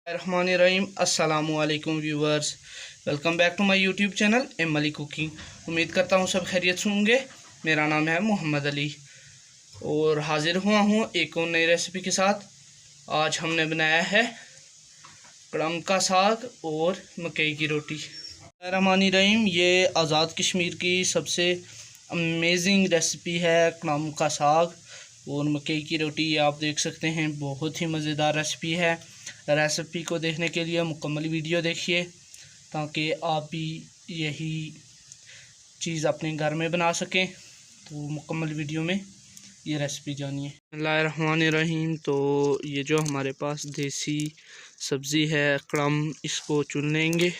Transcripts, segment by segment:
रहमानिर्रहीम अस्सलामुअलैकुम viewers, welcome back to my YouTube channel M Ali cooking. उम्मीद करता हूँ सब खैरियत से होंगे। मेरा नाम है मोहम्मद अली और हाज़िर हुआ हूँ एक और नई रेसिपी के साथ। आज हमने बनाया है कड़म का साग और मकई की रोटी। रहमानिर्रहीम, ये आज़ाद कश्मीर की सबसे अमेजिंग रेसिपी है कड़म का साग और मकई की रोटी। ये आप देख सकते हैं, बहुत ही मज़ेदार रेसिपी है। रेसिपी को देखने के लिए मुकम्मल वीडियो देखिए ताकि आप भी यही चीज़ अपने घर में बना सकें। तो मुकम्मल वीडियो में ये रेसिपी जानिए। बिस्मिल्लाहिर्रहमानिर्रहीम। तो ये जो हमारे पास देसी सब्ज़ी है कड़म, इसको चुन लेंगे।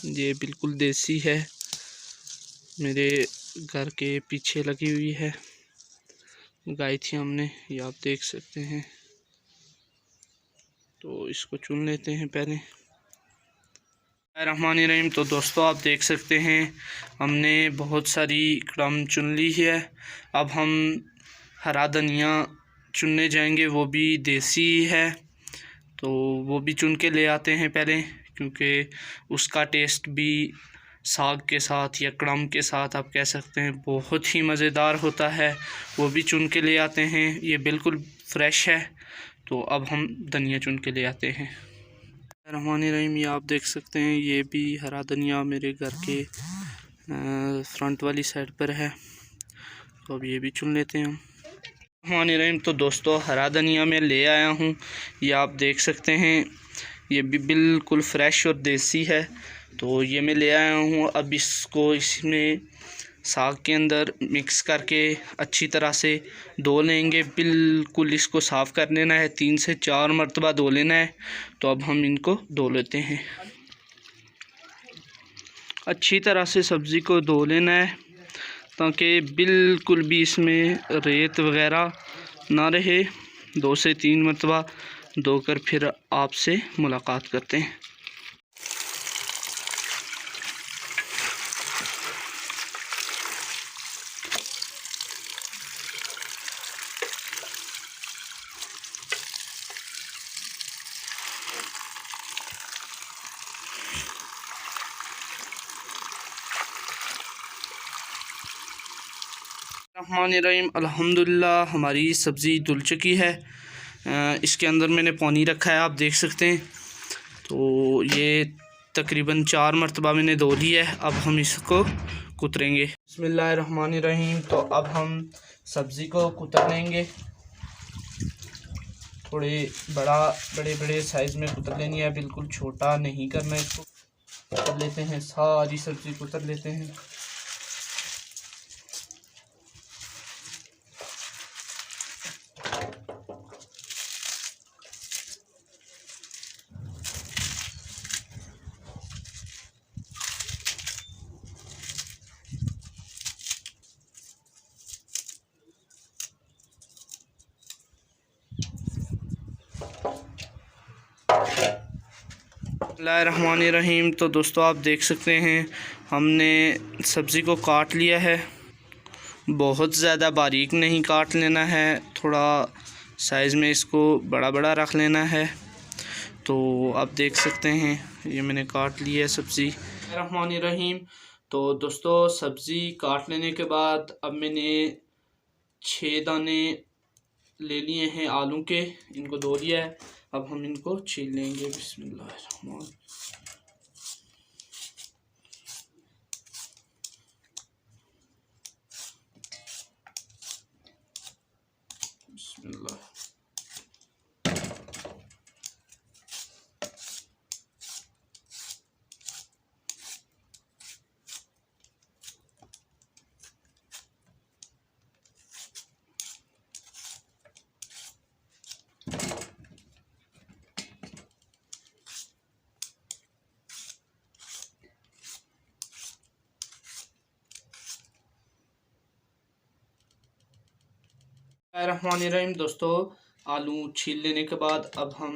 ये बिल्कुल देसी है, मेरे घर के पीछे लगी हुई है, उगाई थी हमने, ये आप देख सकते हैं। तो इसको चुन लेते हैं पहले। रहमानिर्रहीम। तो दोस्तों, आप देख सकते हैं हमने बहुत सारी कड़म चुन ली है। अब हम हरा धनिया चुनने जाएंगे, वो भी देसी है। तो वो भी चुन के ले आते हैं पहले, क्योंकि उसका टेस्ट भी साग के साथ या कड़म के साथ आप कह सकते हैं बहुत ही मज़ेदार होता है। वो भी चुन के ले आते हैं, ये बिल्कुल फ्रेश है। तो अब हम धनिया चुन के ले आते हैं। रहमानिर्रहीम, ये आप देख सकते हैं, ये भी हरा धनिया मेरे घर के फ्रंट वाली साइड पर है। तो अब ये भी चुन लेते हैं हम। रहमानिर्रहीम। तो दोस्तों, हरा धनिया मैं ले आया हूँ, ये आप देख सकते हैं, ये भी बिल्कुल फ्रेश और देसी है। तो ये मैं ले आया हूँ। अब इसको इसमें साग के अंदर मिक्स करके अच्छी तरह से धो लेंगे। बिल्कुल इसको साफ़ कर लेना है, 3 से 4 मरतबा धो लेना है। तो अब हम इनको धो लेते हैं। अच्छी तरह से सब्ज़ी को धो लेना है ताकि बिल्कुल भी इसमें रेत वगैरह ना रहे। 2 से 3 मरतबा धोकर फिर आपसे मुलाकात करते हैं। रहमानिर्रहीम। अल्हम्दुलिल्लाह हमारी सब्ज़ी धुल चुकी है। इसके अंदर मैंने पानी रखा है, आप देख सकते हैं। तो ये तकरीबन 4 मरतबा मैंने धो ली है। अब हम इसको कुतरेंगे। बिस्मिल्लाहिर्रहमानिर्रहीम। तो अब हम सब्ज़ी को कुतर लेंगे। थोड़े बड़े बड़े साइज़ में कुतर लेनी है, बिल्कुल छोटा नहीं करना। इसको कुतर लेते हैं, सारी सब्ज़ी कुतर लेते हैं। बिस्मिल्लाहिर्रहमानिर्रहीम। तो दोस्तों, आप देख सकते हैं हमने सब्ज़ी को काट लिया है। बहुत ज़्यादा बारीक नहीं काट लेना है, थोड़ा साइज़ में इसको बड़ा बड़ा रख लेना है। तो आप देख सकते हैं ये मैंने काट ली है सब्ज़ी। रहमानिर्रहीम। तो दोस्तों, सब्ज़ी काट लेने के बाद अब मैंने 6 दाने ले लिए हैं आलू के, इनको धो लिया है। अब हम इनको छील लेंगे। बिस्मिल्लाह। बिस्मिल्लाह। रहमानिर्रहीम। दोस्तों, आलू छील लेने के बाद अब हम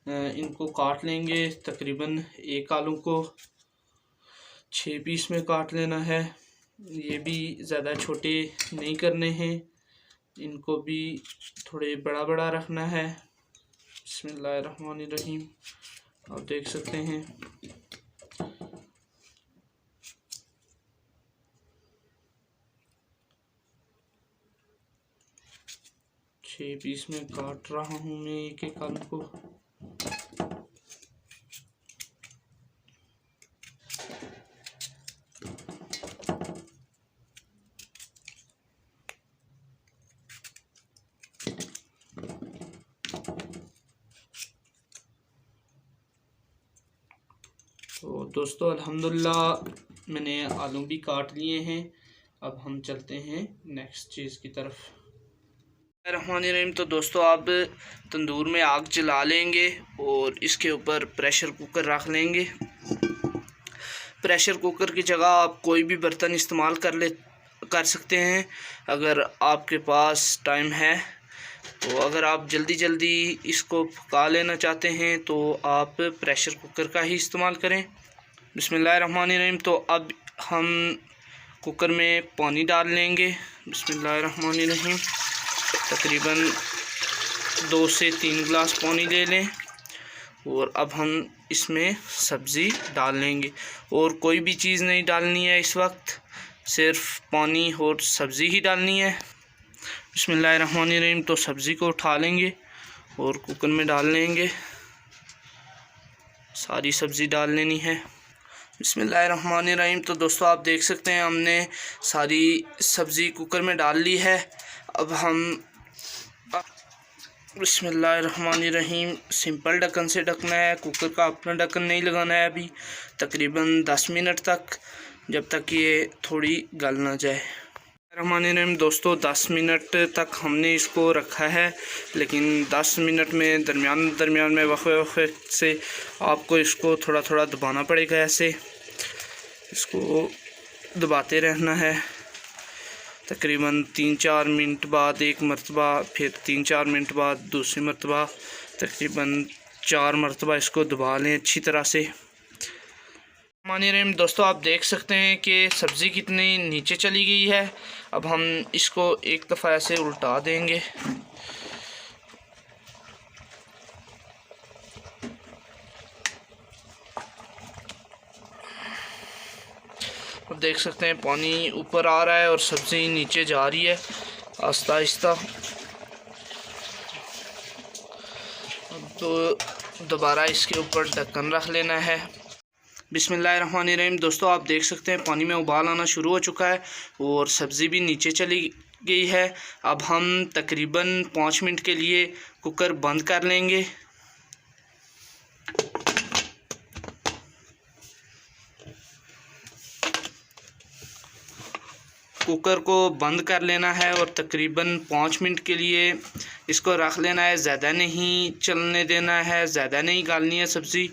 इनको काट लेंगे। तकरीबन एक आलू को 6 पीस में काट लेना है। ये भी ज़्यादा छोटे नहीं करने हैं, इनको भी थोड़े बड़ा बड़ा रखना है। बिस्मिल्लाहिर्रहमानिर्रहीम। आप देख सकते हैं छः पीस में काट रहा हूँ मैं एक एक आलू को। तो दोस्तों अल्हम्दुलिल्लाह मैंने आलू भी काट लिए हैं। अब हम चलते हैं नेक्स्ट चीज़ की तरफ। रहमानिर्रहीम। तो दोस्तों आप तंदूर में आग जला लेंगे और इसके ऊपर प्रेशर कुकर रख लेंगे। प्रेशर कुकर की जगह आप कोई भी बर्तन इस्तेमाल कर सकते हैं अगर आपके पास टाइम है। तो अगर आप जल्दी जल्दी इसको पका लेना चाहते हैं तो आप प्रेशर कुकर का ही इस्तेमाल करें। बिस्मिल्लाहिर्रहमानिर्रहीम। तो अब हम कुकर में पानी डाल लेंगे। बिस्मिल्लाहिर्रहमानिर्रहीम। तकरीबन 2 से 3 गिलास पानी ले लें और अब हम इसमें सब्ज़ी डाल लेंगे और कोई भी चीज़ नहीं डालनी है इस वक्त, सिर्फ पानी और सब्ज़ी ही डालनी है। बिस्मिल्लाहिर्रहमानिर्रहीम। तो सब्ज़ी को उठा लेंगे और कुकर में डाल लेंगे। सारी सब्ज़ी डाल लेनी है। बिस्मिल्लाहिर्रहमानिर्रहीम। तो दोस्तों आप देख सकते हैं हमने सारी सब्ज़ी कुकर में डाल ली है। अब हम बिस्मिल्लाहिर्रहमानिर्रहीम सिंपल ढक्कन से ढकना है, कुकर का अपना ढक्कन नहीं लगाना है अभी, तकरीबन 10 मिनट तक, जब तक ये थोड़ी गल ना जाए। रहमानिर्रहीम। दोस्तों 10 मिनट तक हमने इसको रखा है, लेकिन 10 मिनट में दरमियान में वक्त से आपको इसको थोड़ा थोड़ा दबाना पड़ेगा। ऐसे इसको दबाते रहना है। तकरीबन 3-4 मिनट बाद एक मरतबा, फिर 3-4 मिनट बाद दूसरी मरतबा, तकरीबन 4 मरतबा इसको दबा लें अच्छी तरह से। रहमानिर्रहीम। दोस्तों आप देख सकते हैं कि सब्ज़ी कितनी नीचे चली गई है। अब हम इसको एक दफ़ा ऐसे उल्टा देंगे। अब देख सकते हैं पानी ऊपर आ रहा है और सब्ज़ी नीचे जा रही है आहिस्ता आहिस्ता। तो दोबारा इसके ऊपर ढक्कन रख लेना है। बिस्मिल्लाहिर्रहमानिर्रहीम। दोस्तों आप देख सकते हैं पानी में उबाल आना शुरू हो चुका है और सब्ज़ी भी नीचे चली गई है। अब हम तकरीबन 5 मिनट के लिए कुकर बंद कर लेंगे। कुकर को बंद कर लेना है और तकरीबन 5 मिनट के लिए इसको रख लेना है। ज़्यादा नहीं चलने देना है, ज़्यादा नहीं गालनी है सब्ज़ी।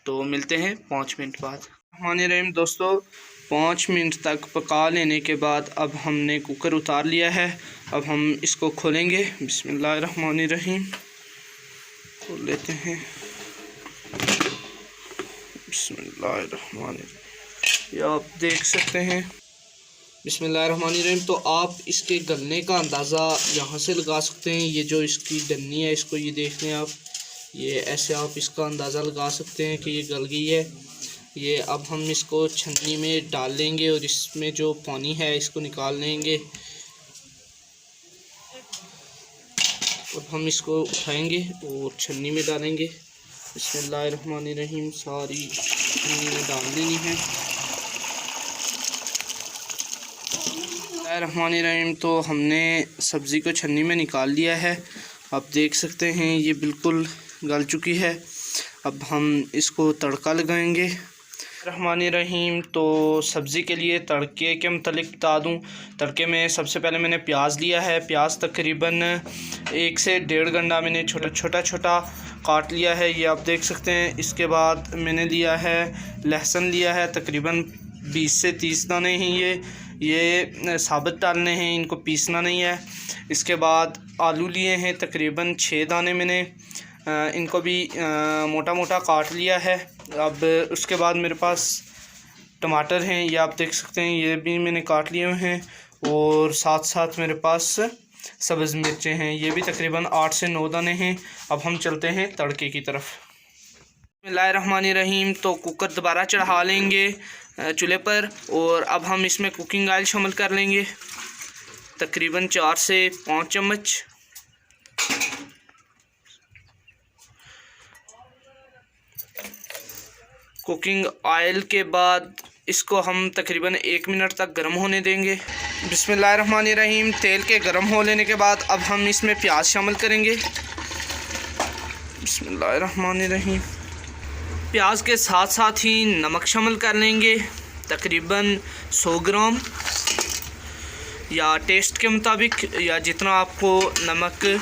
तो मिलते हैं 5 मिनट बाद। रहमानिर्रहीम। दोस्तों 5 मिनट तक पका लेने के बाद अब हमने कुकर उतार लिया है। अब हम इसको खोलेंगे। बिस्मिल्लाहिर्रहमानिर्रहीम। खोल लेते हैं। बिस्मिल्लाहिर्रहमानिर्रहीम। ये आप देख सकते हैं। बिस्मिल्लाहिर्रहमानिर्रहीम। तो आप इसके गलने का अंदाज़ा यहाँ से लगा सकते हैं। ये जो इसकी डन्नी है, इसको ये देख लें आप, ये ऐसे आप इसका अंदाज़ा लगा सकते हैं कि ये गल गई है। ये अब हम इसको छन्नी में डाल लेंगे और इसमें जो पानी है इसको निकाल लेंगे। अब हम इसको उठाएंगे और छन्नी में डालेंगे। बिस्मिल्लाहिर्रहमानिर्रहीम। सारी छन्नी में डाल देनी है। बिस्मिल्लाहिर्रहमानिर्रहीम। तो हमने सब्ज़ी को छन्नी में निकाल लिया है। आप देख सकते हैं ये बिल्कुल गल चुकी है। अब हम इसको तड़का लगाएंगे। रहमानिर्रहीम। तो सब्ज़ी के लिए तड़के के मतलब बता दूं, तड़के में सबसे पहले मैंने प्याज लिया है। प्याज तकरीबन 1 से 1.5 गंडा मैंने छोटा काट लिया है, ये आप देख सकते हैं। इसके बाद मैंने लिया है लहसुन लिया है, तकरीबन 20 से 30 दाने हैं। ये साबुत डालने हैं, इनको पीसना नहीं है। इसके बाद आलू लिए हैं तकरीबन 6 दाने मैंने, इनको भी मोटा मोटा काट लिया है। अब उसके बाद मेरे पास टमाटर हैं, ये आप देख सकते हैं, ये भी मैंने काट लिए हुए हैं। और साथ साथ मेरे पास सब्ज़ मिर्चें हैं, ये भी तकरीबन 8 से 9 दाने हैं। अब हम चलते हैं तड़के की तरफ। बिस्मिल्लाहिर्रहमानिर्रहीम। तो कुकर दोबारा चढ़ा लेंगे चूल्हे पर, और अब हम इसमें कुकिंग ऑयल शामिल कर लेंगे, तकरीबन 4 से 5 चम्मच। कुकिंग ऑयल के बाद इसको हम तकरीबन 1 मिनट तक गर्म होने देंगे। बिस्मिल्लाहिर्रहमानिर्रहीम। तेल के गर्म हो लेने के बाद अब हम इसमें प्याज शामिल करेंगे। बिस्मिल्लाहिर्रहमानिर्रहीम। प्याज के साथ साथ ही नमक शामिल कर लेंगे, तकरीबन 100 ग्राम, या टेस्ट के मुताबिक, या जितना आपको नमक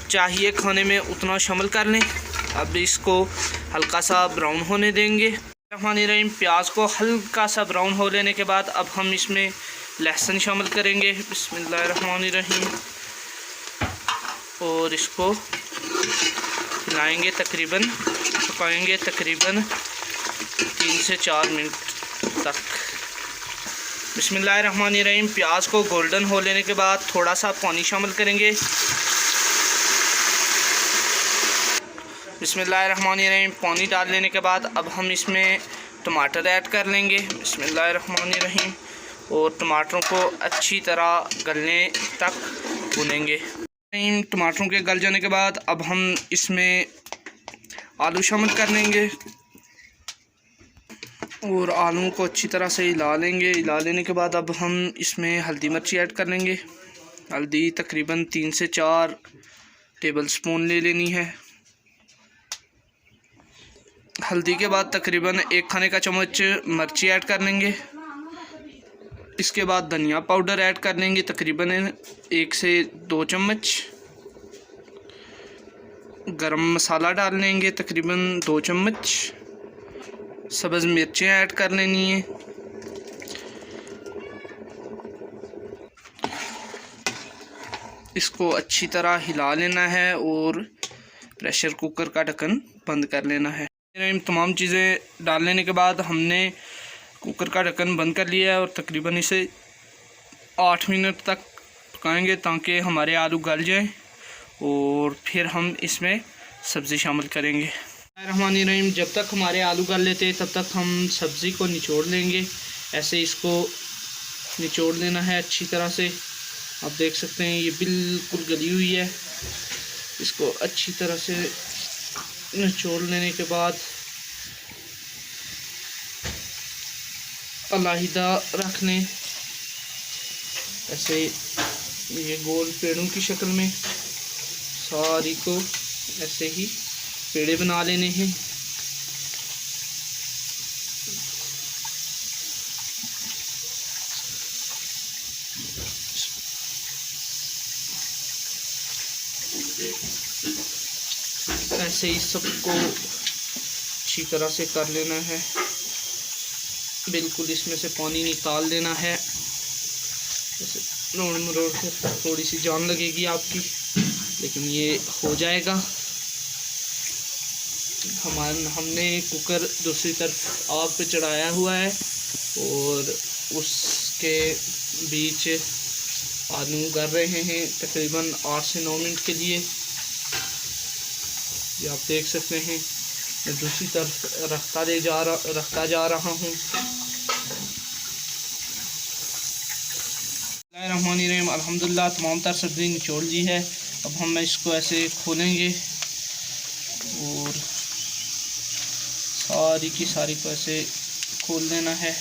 चाहिए खाने में उतना शामिल कर लें। अब इसको हल्का सा ब्राउन होने देंगे। बिस्मिल्लाहिर्रहमानिर्रहीम। प्याज को हल्का सा ब्राउन हो लेने के बाद अब हम इसमें लहसुन शामिल करेंगे। बिस्मिल्लाहिर्रहमानिर्रहीम। और इसको हिलाएंगे, तकरीबन पकाएंगे तकरीबन 3 से 4 मिनट तक। बिस्मिल्लाहिर्रहमानिर्रहीम। प्याज को गोल्डन हो लेने के बाद थोड़ा सा पानी शामिल करेंगे। बिस्मिल्लाहिर्रहमानिर्रहीम। पानी डाल लेने के बाद अब हम इसमें टमाटर ऐड कर लेंगे। बिस्मिल्लाहिर्रहमानिर्रहीम। और टमाटरों को अच्छी तरह गलने तक भूनेंगे। टमाटरों के गल जाने के बाद अब हम इसमें आलू शामिल कर लेंगे और आलू को अच्छी तरह से हिला लेंगे। हिला लेने के बाद अब हम इसमें हल्दी मिर्ची ऐड कर लेंगे। हल्दी तकरीबन 3 से 4 टेबल स्पून ले लेनी है। हल्दी के बाद तकरीबन 1 खाने का चम्मच मिर्ची ऐड कर लेंगे। इसके बाद धनिया पाउडर ऐड कर लेंगे, तकरीबन 1 से 2 चम्मच। गरम मसाला डाल लेंगे, तकरीबन 2 चम्मच। सब्ज़ मिर्चें ऐड कर लेनी है। इसको अच्छी तरह हिला लेना है और प्रेशर कुकर का ढक्कन बंद कर लेना है। इन तमाम चीज़ें डाल लेने के बाद हमने कुकर का ढक्कन बंद कर लिया है और तकरीबन इसे 8 मिनट तक पकाएंगे ताकि हमारे आलू गल जाएं, और फिर हम इसमें सब्ज़ी शामिल करेंगे। बिस्मिल्लाहिर्रहमानिर्रहीम। जब तक हमारे आलू गल लेते हैं तब तक हम सब्ज़ी को निचोड़ लेंगे। ऐसे इसको निचोड़ लेना है अच्छी तरह से। आप देख सकते हैं ये बिल्कुल गली हुई है। इसको अच्छी तरह से निचोड़ लेने के बाद अलहदा रख लें, ऐसे ये गोल पेड़ों की शक्ल में सारी को ऐसे ही पेड़े बना लेने हैं। ऐसे ही सबको अच्छी तरह से कर लेना है। बिल्कुल इसमें से पानी निकाल देना है। ऐसे रोड मरोड़ कर थोड़ी सी जान लगेगी आपकी, लेकिन ये हो जाएगा। हमने कुकर दूसरी तरफ आग पे चढ़ाया हुआ है और उसके बीच आलू कर रहे हैं तकरीबन 8 से 9 मिनट के लिए। ये आप देख सकते हैं मैं दूसरी तरफ रखता जा रहा हूँ। बिस्मिल्लाहिर्रहमानिर्रहीम। अल्हम्दुलिल्लाह तमाम तर सब्ज़ी निचोड़ ली है। अब हम इसको ऐसे खोलेंगे और सारी की सारी को ऐसे खोल लेना है।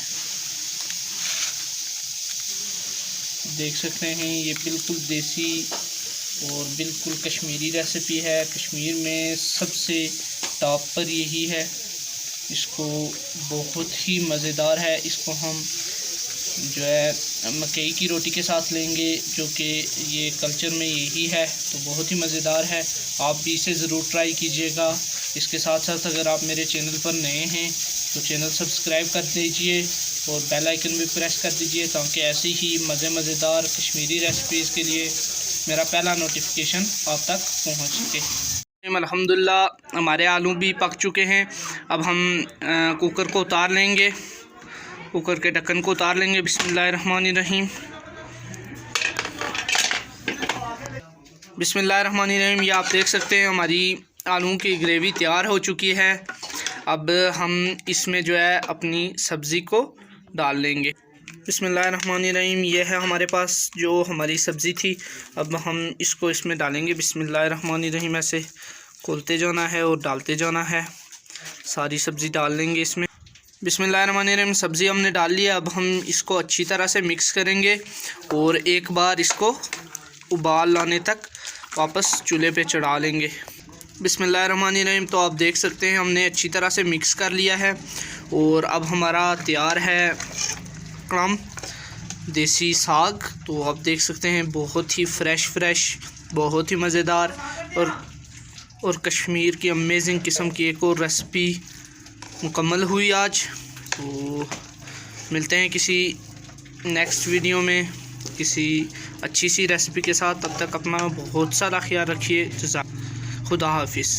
देख सकते हैं ये बिल्कुल देसी और बिल्कुल कश्मीरी रेसिपी है। कश्मीर में सबसे टॉप पर यही है। इसको बहुत ही मज़ेदार है। इसको हम जो है मकई की रोटी के साथ लेंगे, जो कि ये कल्चर में यही है, तो बहुत ही मज़ेदार है। आप भी इसे ज़रूर ट्राई कीजिएगा। इसके साथ साथ अगर आप मेरे चैनल पर नए हैं तो चैनल सब्सक्राइब कर दीजिए और बेल आइकन भी प्रेस कर दीजिए ताकि ऐसे ही मज़ेदार कश्मीरी रेसिपीज़ के लिए मेरा पहला नोटिफिकेशन आप तक पहुंच सके। अल्हम्दुलिल्लाह हमारे आलू भी पक चुके हैं। अब हम कुकर को उतार लेंगे, कुकर के ढक्कन को उतार लेंगे। बिस्मिल्लाहिर्रहमानिर्रहीम। बिस्मिल्लाहिर्रहमानिर्रहीम। ये आप देख सकते हैं हमारी आलू की ग्रेवी तैयार हो चुकी है। अब हम इसमें जो है अपनी सब्ज़ी को डाल लेंगे। बिस्मिल्लाहिर्रहमानिर्रहीम। ये है हमारे पास जो हमारी सब्ज़ी थी। अब हम इसको इसमें डालेंगे। बिस्मिल्लाहिर्रहमानिर्रहीम। ऐसे खोलते जाना है और डालते जाना है। सारी सब्ज़ी डाल लेंगे इसमें। बिस्मिल्लाहिर्रहमानिर्रहीम। सब्ज़ी हमने डाल ली है। अब हम इसको अच्छी तरह से मिक्स करेंगे और एक बार इसको उबाल लाने तक वापस चूल्हे पे चढ़ा लेंगे। बिस्मिल्लाहिर्रहमानिर्रहीम। तो आप देख सकते हैं हमने अच्छी तरह से मिक्स कर लिया है और अब हमारा तैयार है कड़म देसी साग। तो आप देख सकते हैं बहुत ही फ्रेश बहुत ही मज़ेदार और कश्मीर की अमेजिंग किस्म की एक और रेसिपी मुकम्मल हुई आज। तो मिलते हैं किसी नेक्स्ट वीडियो में किसी अच्छी सी रेसिपी के साथ। तब तक अपना बहुत सारा ख्याल रखिए। खुदा हाफिज़।